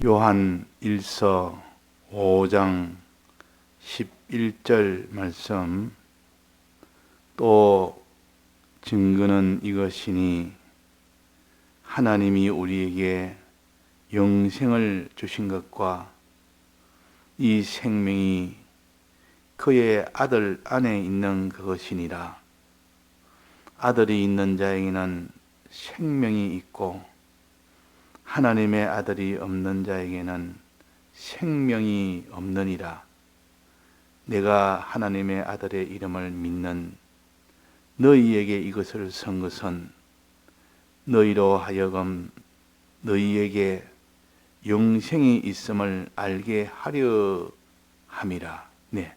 요한 1서 5장 11절 말씀, 또 증거는 이것이니 하나님이 우리에게 영생을 주신 것과 이 생명이 그의 아들 안에 있는 그것이니라. 아들이 있는 자에게는 생명이 있고 하나님의 아들이 없는 자에게는 생명이 없느니라. 내가 하나님의 아들의 이름을 믿는 너희에게 이것을 쓴 것은 너희로 하여금 너희에게 영생이 있음을 알게 하려 함이라. 네.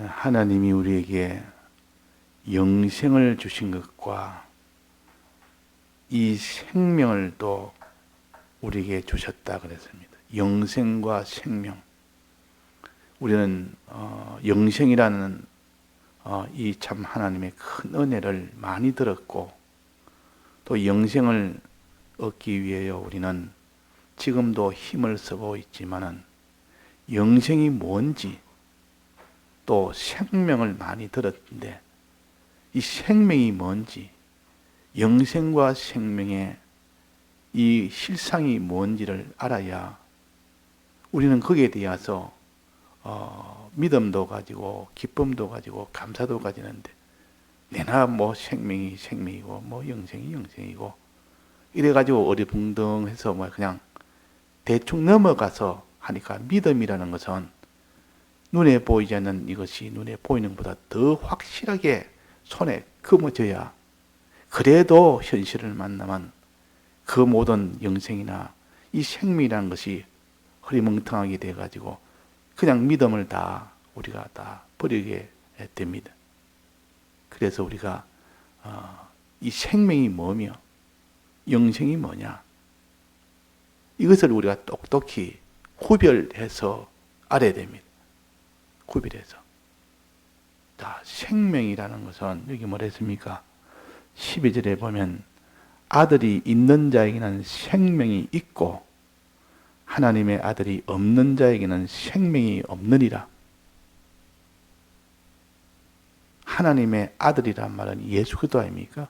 하나님이 우리에게 영생을 주신 것과 이 생명을 또 우리에게 주셨다 그랬습니다. 영생과 생명. 우리는 영생이라는 이 참 하나님의 큰 은혜를 많이 들었고, 또 영생을 얻기 위하여 우리는 지금도 힘을 쓰고 있지만은 영생이 뭔지, 또 생명을 많이 들었는데 이 생명이 뭔지, 영생과 생명의 이 실상이 뭔지를 알아야 우리는 거기에 대해서 믿음도 가지고 기쁨도 가지고 감사도 가지는데, 내나 뭐 생명이 생명이고 뭐 영생이 영생이고 이래가지고 어리붕덩해서 뭐 그냥 대충 넘어가서 하니까, 믿음이라는 것은 눈에 보이지 않는 이것이 눈에 보이는 것보다 더 확실하게 손에 그어져야, 그래도 현실을 만나면 그 모든 영생이나 이 생명이라는 것이 흐리멍텅하게 돼가지고 그냥 믿음을 다 우리가 다 버리게 됩니다. 그래서 우리가 이 생명이 뭐며 영생이 뭐냐, 이것을 우리가 똑똑히 구별해서 알아야 됩니다. 구별해서. 자, 생명이라는 것은 여기 뭐라 했습니까? 12절에 보면 아들이 있는 자에게는 생명이 있고 하나님의 아들이 없는 자에게는 생명이 없느니라. 하나님의 아들이란 말은 예수 그리스도 아닙니까?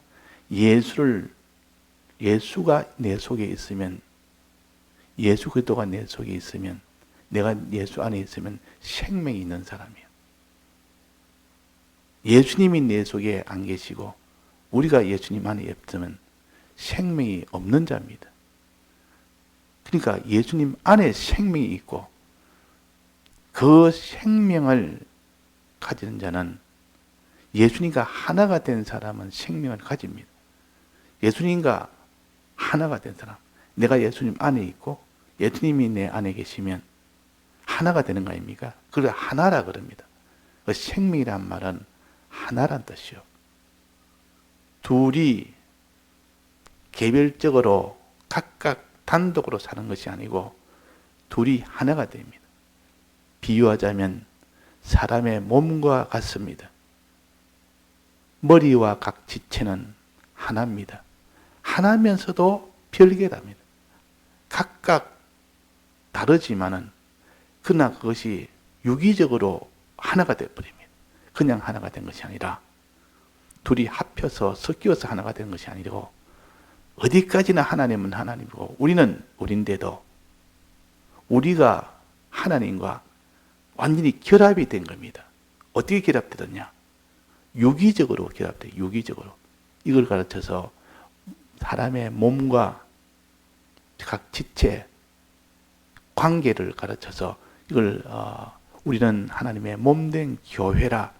예수가 내 속에 있으면, 예수 그리스도가 내 속에 있으면, 내가 예수 안에 있으면 생명이 있는 사람이에요. 예수님이 내 속에 안 계시고 우리가 예수님 안에 없으면 생명이 없는 자입니다. 그러니까 예수님 안에 생명이 있고 그 생명을 가지는 자는, 예수님과 하나가 된 사람은 생명을 가집니다. 예수님과 하나가 된 사람, 내가 예수님 안에 있고 예수님이 내 안에 계시면 하나가 되는 거 아닙니까? 그걸 하나라 그럽니다. 그 생명이란 말은 하나란 뜻이요. 둘이 개별적으로 각각 단독으로 사는 것이 아니고 둘이 하나가 됩니다. 비유하자면 사람의 몸과 같습니다. 머리와 각 지체는 하나입니다. 하나면서도 별개랍니다. 각각 다르지만은 그러나 그것이 유기적으로 하나가 되어버립니다. 그냥 하나가 된 것이 아니라 둘이 합혀서 섞여서 하나가 된 것이 아니고, 어디까지나 하나님은 하나님이고 우리는 우리인데도 우리가 하나님과 완전히 결합이 된 겁니다. 어떻게 결합되느냐? 유기적으로 결합돼요. 유기적으로. 이걸 가르쳐서 사람의 몸과 각 지체 관계를 가르쳐서 이걸 우리는 하나님의 몸된 교회라.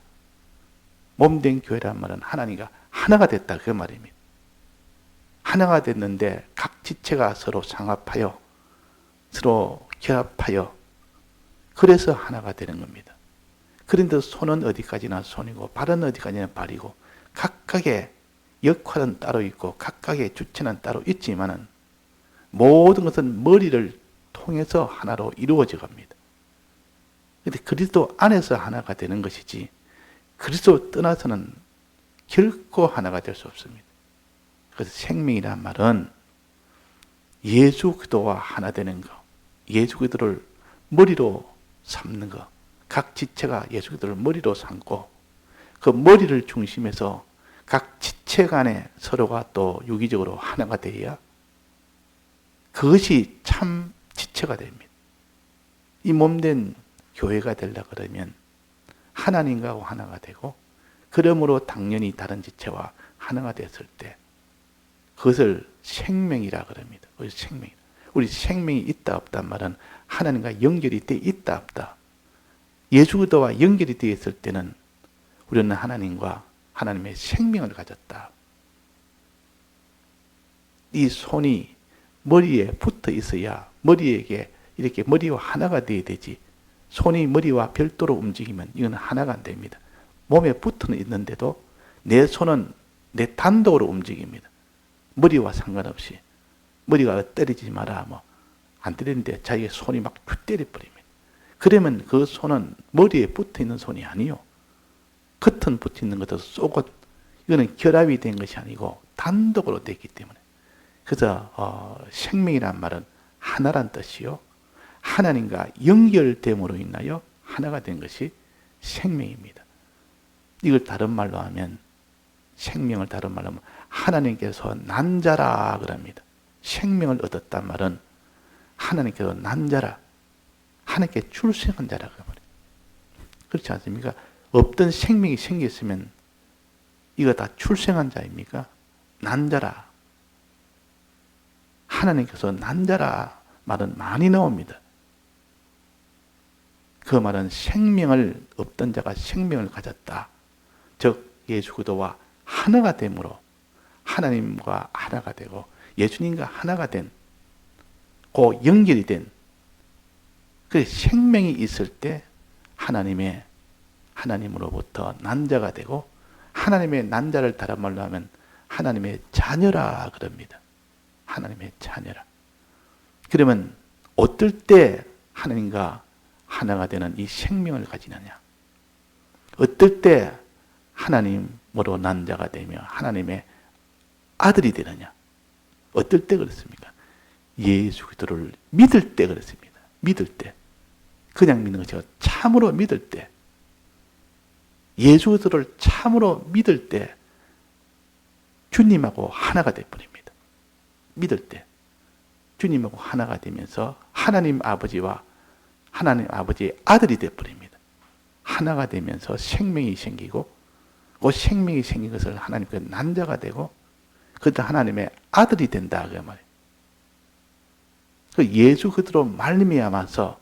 몸된 교회란 말은 하나님과 하나가 됐다 그 말입니다. 하나가 됐는데 각 지체가 서로 상합하여 서로 결합하여 그래서 하나가 되는 겁니다. 그런데 손은 어디까지나 손이고 발은 어디까지나 발이고 각각의 역할은 따로 있고 각각의 주체는 따로 있지만은 모든 것은 머리를 통해서 하나로 이루어져 갑니다. 근데 그리스도 안에서 하나가 되는 것이지 그리스도 떠나서는 결코 하나가 될 수 없습니다. 그래서 생명이란 말은 예수 그리스도와 하나 되는 것, 예수 그리스도를 머리로 삼는 것, 각 지체가 예수 그리스도를 머리로 삼고 그 머리를 중심에서 각 지체 간에 서로가 또 유기적으로 하나가 되어야 그것이 참 지체가 됩니다. 이 몸된 교회가 되려고 그러면 하나님과 하나가 되고 그러므로 당연히 다른 지체와 하나가 됐을 때 그것을 생명이라 그럽니다. 그것이 생명. 우리 생명이 있다 없단 말은 하나님과 연결이 돼 있다 없다. 예수 그리스도와 연결이 되어 있을 때는 우리는 하나님과 하나님의 생명을 가졌다. 이 손이 머리에 붙어 있어야 머리에게 이렇게 머리와 하나가 되어야 되지. 손이 머리와 별도로 움직이면 이건 하나가 안 됩니다. 몸에 붙어 있는데도 내 손은 내 단독으로 움직입니다. 머리와 상관없이. 머리가 때리지 마라 뭐 안 때리는데 자기의 손이 막 때려버립니다. 그러면 그 손은 머리에 붙어 있는 손이 아니요. 겉은 붙어 있는 것도 쏘고 이거는 결합이 된 것이 아니고 단독으로 됐기 때문에. 그래서 생명이란 말은 하나란 뜻이요. 하나님과 연결됨으로 인하여 하나가 된 것이 생명입니다. 이걸 다른 말로 하면 생명을 다른 말로 하면 하나님께서 난 자라 그럽니다. 생명을 얻었단 말은 하나님께서 난 자라 하나님께 출생한 자라 그 말이에요. 그렇지 않습니까? 없던 생명이 생겼으면 이거 다 출생한 자입니까? 난 자라. 하나님께서 난 자라 말은 많이 나옵니다. 그 말은 생명을 없던 자가 생명을 가졌다. 즉 예수 그리스도와 하나가 됨으로 하나님과 하나가 되고 예수님과 하나가 된 그 연결이 된 그 생명이 있을 때 하나님으로부터 난 자가 되고 하나님의 난 자를 다른 말로 하면 하나님의 자녀라 그럽니다. 하나님의 자녀라. 그러면 어떨 때 하나님과 하나가 되는 이 생명을 가지느냐? 어떨 때 하나님으로 난 자가 되며 하나님의 아들이 되느냐? 어떨 때 그렇습니까? 예수 그리스도를 믿을 때 그렇습니다. 믿을 때. 그냥 믿는 것이 아니라 참으로 믿을 때. 예수 그리스도를 참으로 믿을 때 주님하고 하나가 되어버립니다. 믿을 때. 주님하고 하나가 되면서 하나님 아버지와 하나님 아버지의 아들이 되어버립니다. 하나가 되면서 생명이 생기고 그 생명이 생긴 것을 하나님께 난 자가 되고 그때 하나님의 아들이 된다 그 말이에요. 그 예수 그리스도로 말미암아서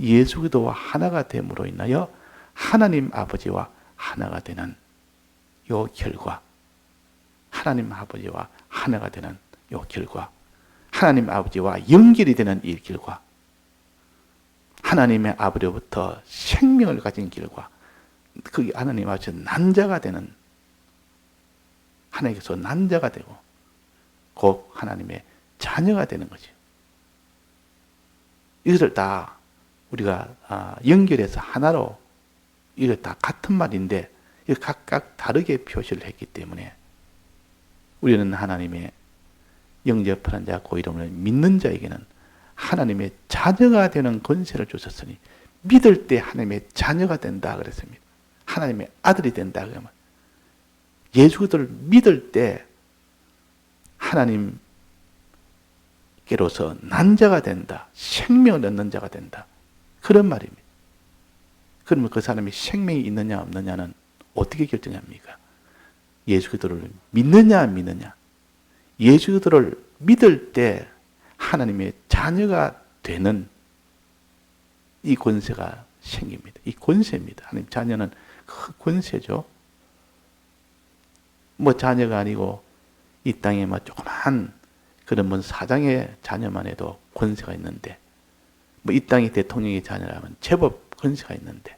예수 그리스도와 하나가 됨으로 인하여 하나님 아버지와 하나가 되는 요 결과, 하나님 아버지와 하나가 되는 요 결과, 하나님 아버지와 연결이 되는 이 결과, 하나님의 아버지로부터 생명을 가진 결과, 그게 하나님 아버지 난자가 되는, 하나님께서 난자가 되고 곧 하나님의 자녀가 되는 거죠. 이것을 다 우리가 연결해서 하나로 이거 다 같은 말인데 각각 다르게 표시를 했기 때문에 우리는 하나님의 영접하는 자 그 이름을 믿는 자에게는 하나님의 자녀가 되는 권세를 주셨으니 믿을 때 하나님의 자녀가 된다 그랬습니다. 하나님의 아들이 된다 그러면 예수 그리스도를 믿을 때 하나님께로서 난 자가 된다. 생명을 얻는 자가 된다. 그런 말입니다. 그러면 그 사람이 생명이 있느냐 없느냐는 어떻게 결정합니까? 예수 그리스도를 믿느냐 안 믿느냐. 예수 그리스도를 믿을 때 하나님의 자녀가 되는 이 권세가 생깁니다. 이 권세입니다. 하나님 자녀는 그 권세죠. 뭐 자녀가 아니고 이 땅에 뭐 조그만 그런 뭐 사장의 자녀만 해도 권세가 있는데 뭐 이 땅의 대통령의 자녀라면 제법 권세가 있는데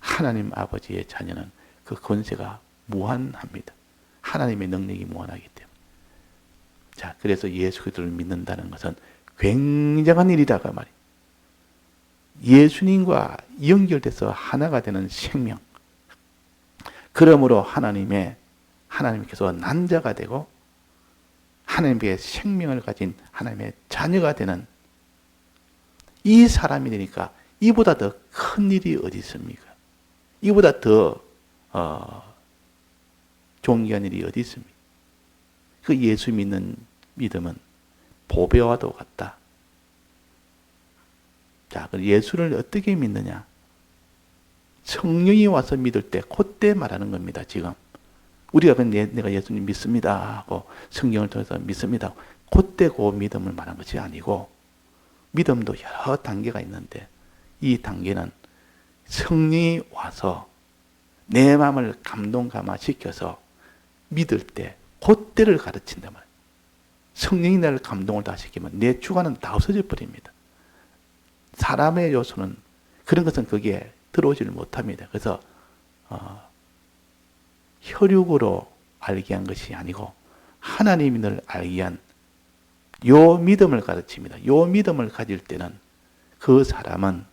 하나님 아버지의 자녀는 그 권세가 무한합니다. 하나님의 능력이 무한하기 때문에. 자, 그래서 예수 그리스도를 믿는다는 것은 굉장한 일이다 그 말이에요. 예수님과 연결돼서 하나가 되는 생명. 그러므로 하나님께서 난자가 되고 하나님께 생명을 가진 하나님의 자녀가 되는 이 사람이 되니까 이보다 더 큰 일이 어디 있습니까? 이보다 더 존귀한 일이 어디 있습니까? 그 예수 믿는 믿음은 보배와도 같다. 자, 그 예수를 어떻게 믿느냐? 성령이 와서 믿을 때 그때 말하는 겁니다. 지금 우리가 그냥 내가 예수님 믿습니다 하고 성령을 통해서 믿습니다. 그때 그 믿음을 말하는 것이 아니고 믿음도 여러 단계가 있는데 이 단계는 성령이 와서 내 마음을 감동감화시켜서 믿을 때 그때를 가르친단 말이에요. 성령이 나를 감동을 다 시키면 내 주관은 다 없어져 버립니다. 사람의 요소는 그런 것은 거기에 들어오지를 못합니다. 그래서 혈육으로 알게 한 것이 아니고 하나님이 늘 알게 한 요 믿음을 가르칩니다. 요 믿음을 가질 때는 그 사람은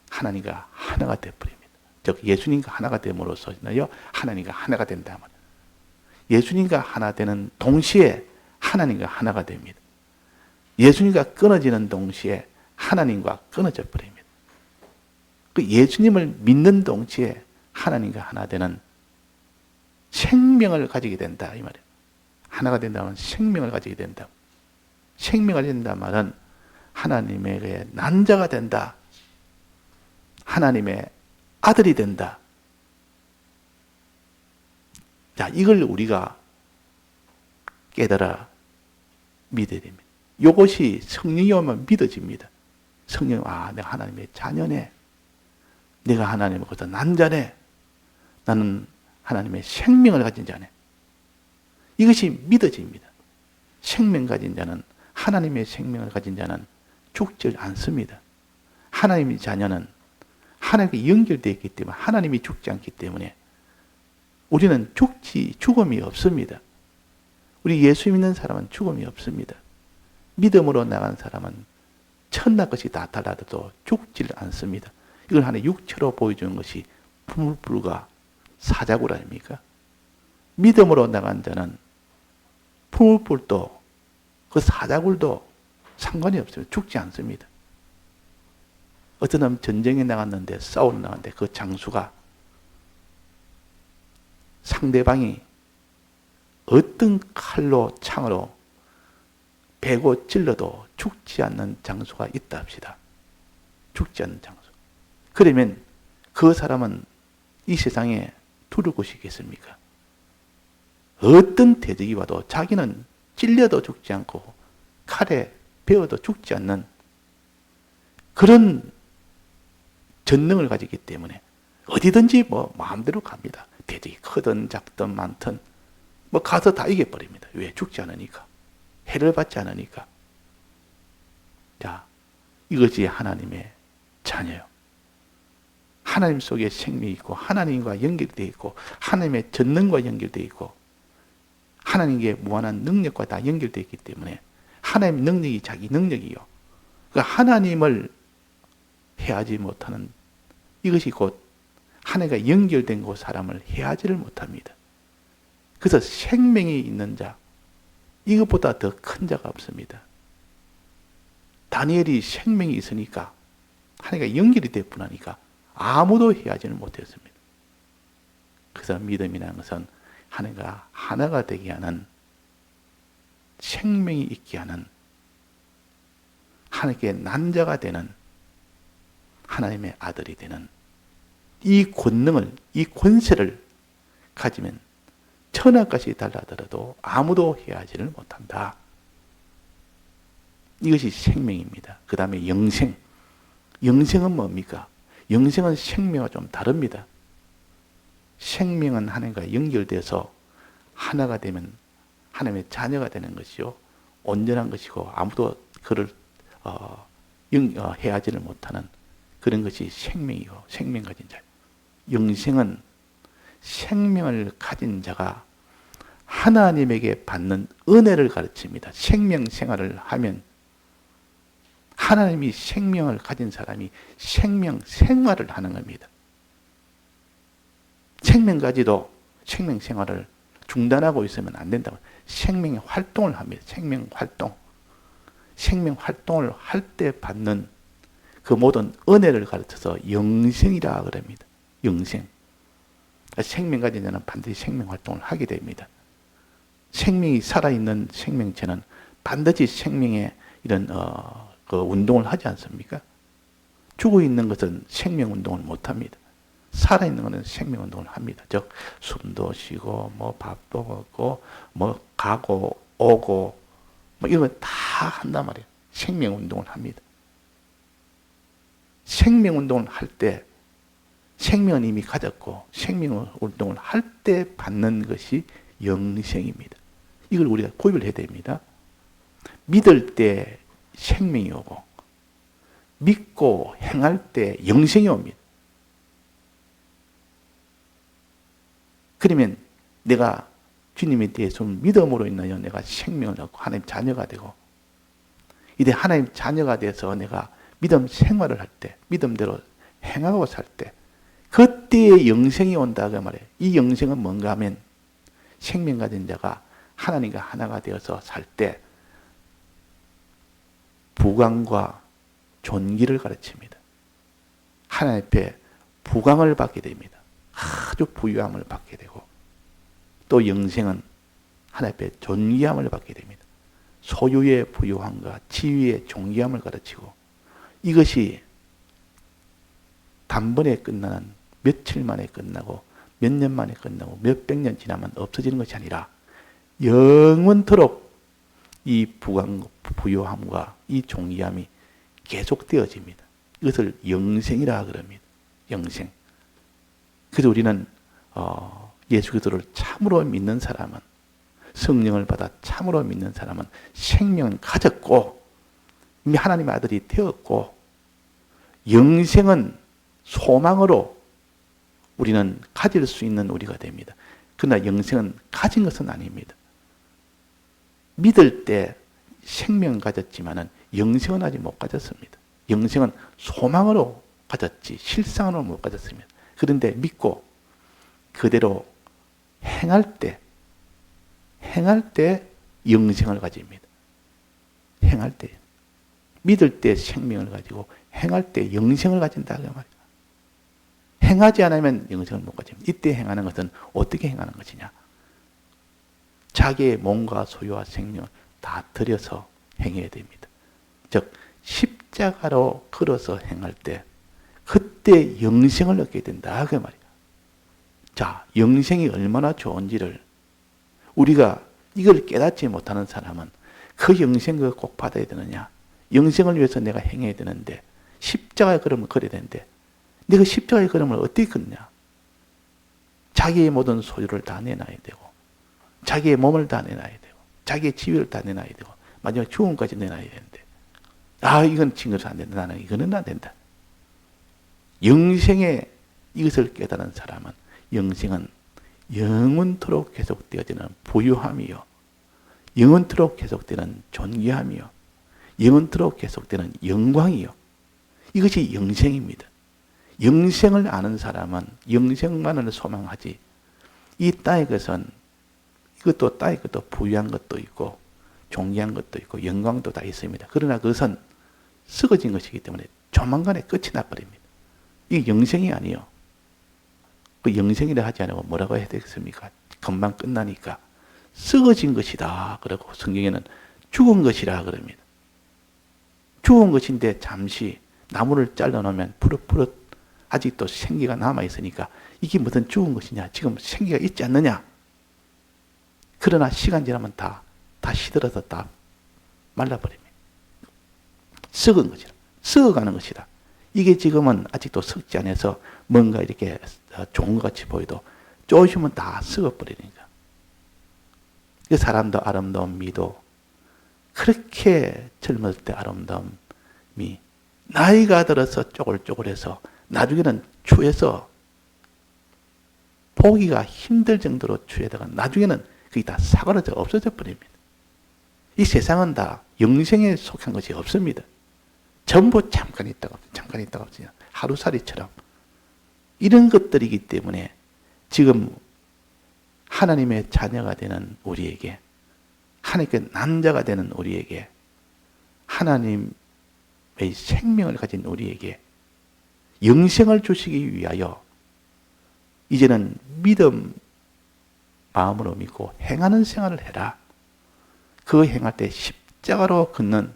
하나님과 하나가 되어버립니다. 즉 예수님과 하나가 됨으로써요 하나님과 하나가 된다. 예수님과 하나 되는 동시에 하나님과 하나가 됩니다. 예수님과 끊어지는 동시에 하나님과 끊어져 버립니다. 그 예수님을 믿는 동시에 하나님과 하나 되는 생명을 가지게 된다 이 말이에요. 하나가 된다면 생명을 가지게 된다. 생명을 가진다는 말은 하나님에게 난자가 된다. 하나님의 아들이 된다. 자, 이걸 우리가 깨달아 믿어야 됩니다. 이것이 성령이 오면 믿어집니다. 성령, 내가 하나님의 자녀네. 내가 하나님으로부터 난자네. 나는 하나님의 생명을 가진 자네. 이것이 믿어집니다. 생명 가진 자는, 하나님의 생명을 가진 자는 죽지 않습니다. 하나님의 자녀는 하나님께 연결되어 있기 때문에 하나님이 죽지 않기 때문에 우리는 죽음이 없습니다. 우리 예수 믿는 사람은 죽음이 없습니다. 믿음으로 나간 사람은 천나 것이 다 달라도 죽질 않습니다. 이걸 하나의 육체로 보여주는 것이 풀불과 사자굴 아닙니까? 믿음으로 나간 자는 풀불도 그 사자굴도 상관이 없습니다. 죽지 않습니다. 어떤 사람 전쟁에 나갔는데 싸우러 나갔는데 그 장수가 상대방이 어떤 칼로 창으로 베고 찔러도 죽지 않는 장수가 있다 합시다. 죽지 않는 장수. 그러면 그 사람은 이 세상에 두려울 것이 있겠습니까? 어떤 대적이 와도 자기는 찔려도 죽지 않고 칼에 베어도 죽지 않는 그런 전능을 가지기 때문에 어디든지 마음대로 갑니다. 대적이 크든 작든 많든 가서 다 이겨버립니다. 왜? 죽지 않으니까. 해를 받지 않으니까. 자, 이것이 하나님의 자녀요. 하나님 속에 생명이 있고 하나님과 연결되어 있고 하나님의 전능과 연결되어 있고 하나님께 무한한 능력과 다 연결되어 있기 때문에 하나님의 능력이 자기 능력이요. 그러니까 하나님을 해하지 못하는 이것이 곧 하나님과 연결된 그 사람을 해하지를 못합니다. 그래서 생명이 있는 자, 이것보다 더 큰 자가 없습니다. 다니엘이 생명이 있으니까 하나님과 연결이 되뿐하니까 아무도 해하지를 못했습니다. 그래서 믿음이라는 것은 하나님과 하나가 되게 하는 생명이 있게 하는 하나님께 난자가 되는 하나님의 아들이 되는 이 권능을, 이 권세를 가지면 천하까지 달라더라도 아무도 해하지를 못한다. 이것이 생명입니다. 그 다음에 영생. 영생은 뭡니까? 영생은 생명과 좀 다릅니다. 생명은 하나님과 연결돼서 하나가 되면 하나님의 자녀가 되는 것이요. 온전한 것이고 아무도 그를 해하지를 못하는 그런 것이 생명이고 생명 가진 자. 영생은 생명을 가진 자가 하나님에게 받는 은혜를 가르칩니다. 생명 생활을 하면 하나님이 생명을 가진 사람이 생명 생활을 하는 겁니다. 생명까지도 생명 생활을 중단하고 있으면 안 된다고. 생명의 활동을 합니다. 생명 활동. 생명 활동을 할 때 받는 그 모든 은혜를 가르쳐서 영생이라 그럽니다. 영생. 생명 가진 자는 반드시 생명 활동을 하게 됩니다. 생명이 살아있는 생명체는 반드시 생명의 이런 그 운동을 하지 않습니까? 죽어 있는 것은 생명 운동을 못 합니다. 살아있는 것은 생명 운동을 합니다. 즉 숨도 쉬고 뭐 밥도 먹고 뭐 가고 오고 뭐 이런 거 다 한단 말이에요. 생명 운동을 합니다. 생명 운동을 할 때 생명은 이미 가졌고 생명 운동을 할 때 받는 것이 영생입니다. 이걸 우리가 구별해야 됩니다. 믿을 때 생명이 오고 믿고 행할 때 영생이 옵니다. 그러면 내가 주님에 대해서 믿음으로 인하여 내가 생명을 얻고 하나님 자녀가 되고 이제 하나님 자녀가 돼서 내가 믿음 생활을 할 때 믿음대로 행하고 살 때 그때의 영생이 온다 그 말이에요. 이 영생은 뭔가 하면 생명 가진 자가 하나님과 하나가 되어서 살 때 부강과 존귀를 가르칩니다. 하나님 앞에 부강을 받게 됩니다. 아주 부유함을 받게 되고 또 영생은 하나님 앞에 존귀함을 받게 됩니다. 소유의 부유함과 지위의 존귀함을 가르치고 이것이 단번에 끝나는 며칠 만에 끝나고 몇 년 만에 끝나고 몇백 년 지나면 없어지는 것이 아니라 영원토록 이 부유함과 이 존귀함이 계속되어집니다. 이것을 영생이라 그럽니다. 영생. 그래서 우리는 예수 그리스도를 참으로 믿는 사람은 성령을 받아 참으로 믿는 사람은 생명은 가졌고 이미 하나님의 아들이 되었고 영생은 소망으로 우리는 가질 수 있는 우리가 됩니다. 그러나 영생은 가진 것은 아닙니다. 믿을 때 생명 가졌지만은 영생은 아직 못 가졌습니다. 영생은 소망으로 가졌지 실상으로 못 가졌습니다. 그런데 믿고 그대로 행할 때 영생을 가집니다. 행할 때 믿을 때 생명을 가지고 행할 때 영생을 가진다 그 말이에요. 행하지 않으면 영생을 못 가집니다. 이때 행하는 것은 어떻게 행하는 것이냐? 자기의 몸과 소유와 생명을 다 들여서 행해야 됩니다. 즉 십자가로 걸어서 행할 때 그때 영생을 얻게 된다 그 말이에요. 자, 영생이 얼마나 좋은지를 우리가 이걸 깨닫지 못하는 사람은 그 영생을 꼭 받아야 되느냐? 영생을 위해서 내가 행해야 되는데 십자가의 걸음을 걸어야 되는데 내가 십자가의 걸음을 어떻게 걷냐? 자기의 모든 소유를 다 내놔야 되고 자기의 몸을 다 내놔야 되고 자기의 지위를 다 내놔야 되고 마지막 죽음까지 내놔야 되는데 이건 징그러서 안 된다. 나는 이거는 안 된다. 영생의 이것을 깨달은 사람은 영생은 영원토록 계속되어지는 부유함이요 영원토록 계속되는 존귀함이요 영원토록 계속되는 영광이요 이것이 영생입니다. 영생을 아는 사람은 영생만을 소망하지 이 땅의 것은 이것도 땅의 것도 부유한 것도 있고 존귀한 것도 있고 영광도 다 있습니다. 그러나 그것은 썩어진 것이기 때문에 조만간에 끝이 나버립니다. 이게 영생이 아니요. 그 영생이라 하지 않고 뭐라고 해야 되겠습니까? 금방 끝나니까 썩어진 것이다. 그러고 성경에는 죽은 것이라 그럽니다. 죽은 것인데 잠시 나무를 잘라놓으면 푸릇푸릇 아직도 생기가 남아있으니까 이게 무슨 죽은 것이냐? 지금 생기가 있지 않느냐? 그러나 시간 지나면 다 시들어서 다 말라버립니다. 썩은 것이다. 썩어가는 것이다. 이게 지금은 아직도 썩지 않아서 뭔가 이렇게 좋은 것 같이 보여도 조금이면 다 썩어버리니까. 그 사람도 아름다운 미도 그렇게 젊었을 때 아름다움이 나이가 들어서 쪼글쪼글해서 나중에는 추해서 보기가 힘들 정도로 추해다가 나중에는 그게 다 사그라져 없어져 버립니다. 이 세상은 다 영생에 속한 것이 없습니다. 전부 잠깐 있다가 없어요. 하루살이처럼. 이런 것들이기 때문에 지금 하나님의 자녀가 되는 우리에게, 하나님께 남자가 되는 우리에게, 하나님의 생명을 가진 우리에게 영생을 주시기 위하여 이제는 믿음 마음으로 믿고 행하는 생활을 해라. 그 행할 때 십자가로 걷는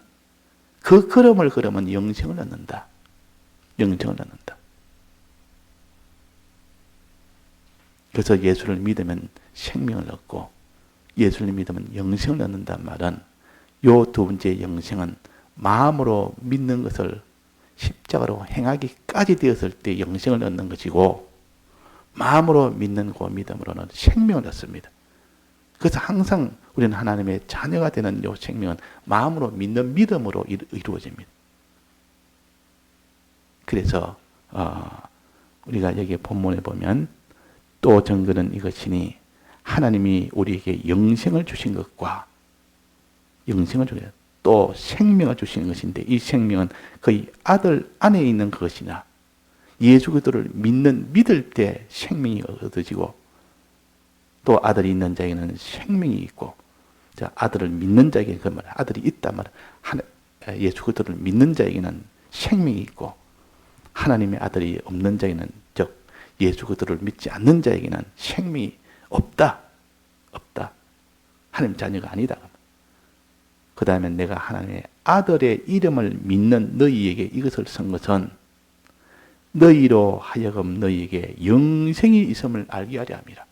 그 걸음을 걸으면 영생을 얻는다. 영생을 얻는다. 그래서 예수를 믿으면 생명을 얻고 예수를 믿으면 영생을 얻는다는 말은 요 두 번째 영생은 마음으로 믿는 것을 십자가로 행하기까지 되었을 때 영생을 얻는 것이고, 마음으로 믿는 그 믿음으로는 생명을 얻습니다. 그래서 항상 우리는 하나님의 자녀가 되는 이 생명은 마음으로 믿는 믿음으로 이루어집니다. 그래서 우리가 여기 본문에 보면 또 증거는 이것이니 하나님이 우리에게 영생을 주신 것과 영생을 주신 또 생명을 주시는 것인데, 이 생명은 그의 아들 안에 있는 것이나 예수 그리스도를 믿을 때 생명이 얻어지고, 또 아들이 있는 자에게는 생명이 있고, 아들을 믿는 자에게는 그 말, 아들이 있단 말, 예수 그리스도를 믿는 자에게는 생명이 있고, 하나님의 아들이 없는 자에게는, 즉 예수 그리스도를 믿지 않는 자에게는 생명이 없다. 하나님 자녀가 아니다. 그 다음에 내가 하나님의 아들의 이름을 믿는 너희에게 이것을 쓴 것은 너희로 하여금 너희에게 영생이 있음을 알게 하려 함이라.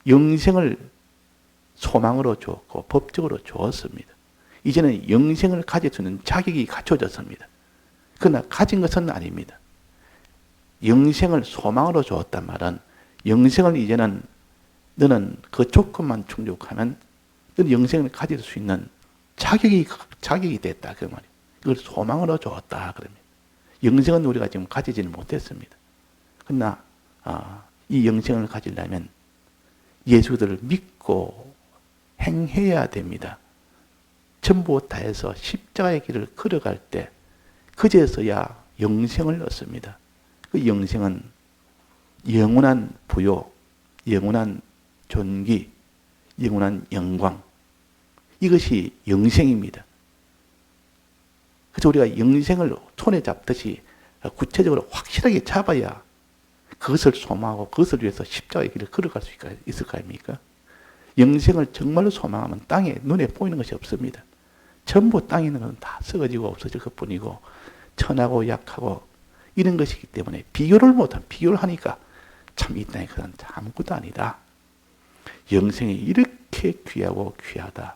영생을 소망으로 주었고 법적으로 주었습니다. 이제는 영생을 가질 수 있는 자격이 갖춰졌습니다. 그러나 가진 것은 아닙니다. 영생을 소망으로 주었단 말은, 영생을 이제는 너는 그 조건만 충족하면 너는 영생을 가질 수 있는 자격이 됐다. 그 말이에요. 이걸 소망으로 주었다. 그럽니다. 영생은 우리가 지금 가지지는 못했습니다. 그러나 이 영생을 가지려면 예수들을 믿고 행해야 됩니다. 전부 다해서 십자가의 길을 걸어갈 때 그제서야 영생을 얻습니다. 그 영생은 영원한 부요, 영원한 존귀, 영원한 영광, 이것이 영생입니다. 그래서 우리가 영생을 손에 잡듯이 구체적으로 확실하게 잡아야 그것을 소망하고 그것을 위해서 십자가의 길을 걸어갈 수 있을 거 아닙니까? 영생을 정말로 소망하면 땅에 눈에 보이는 것이 없습니다. 전부 땅에 있는 것은 다 썩어지고 없어질 것뿐이고 천하고 약하고 이런 것이기 때문에 비교를 하니까 참 이 땅에 그건 아무것도 아니다. 영생이 이렇게 귀하고 귀하다.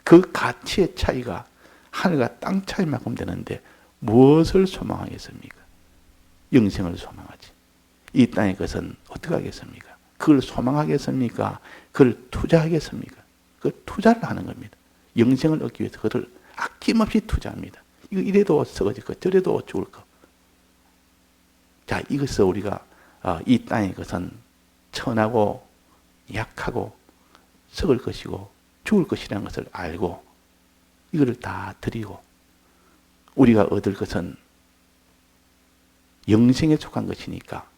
그 가치의 차이가 하늘과 땅 차이만큼 되는데 무엇을 소망하겠습니까? 영생을 소망하지. 이 땅의 것은 어떻게 하겠습니까? 그걸 소망하겠습니까? 그걸 투자하겠습니까? 그걸 투자를 하는 겁니다. 영생을 얻기 위해서 그걸 아낌없이 투자합니다. 이거 이래도 썩어질 것, 저래도 죽을 것. 자, 이것을 우리가 이 땅의 것은 천하고 약하고 썩을 것이고 죽을 것이라는 것을 알고 이거를 다 드리고 우리가 얻을 것은 영생에 속한 것이니까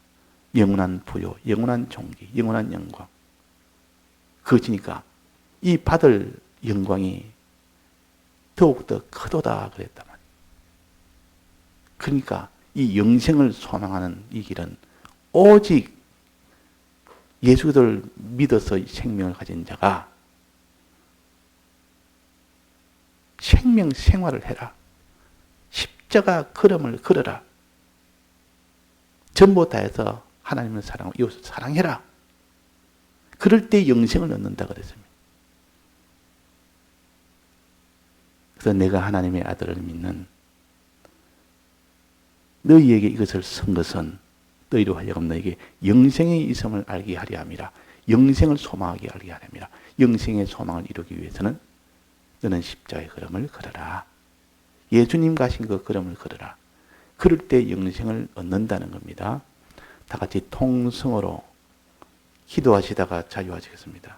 영원한 부요, 영원한 존귀, 영원한 영광. 그것이니까 이 받을 영광이 더욱더 크도다 그랬단 말이에요. 그러니까 이 영생을 소망하는 이 길은 오직 예수를 믿어서 생명을 가진 자가 생명 생활을 해라. 십자가 걸음을 걸어라. 전부 다해서 하나님을 사랑하고 이웃을 사랑해라. 그럴 때 영생을 얻는다 그랬습니다. 그래서 내가 하나님의 아들을 믿는 너희에게 이것을 쓴 것은 너희로 하여금 너에게 영생의 있음을 알게 하려 함이라. 영생을 소망하게 하게 하려 함이라. 영생의 소망을 이루기 위해서는 너는 십자가의 걸음을 걸어라. 예수님 가신 그 걸음을 걸어라. 그럴 때 영생을 얻는다는 겁니다. 다 같이 통성으로 기도하시다가 자유하시겠습니다.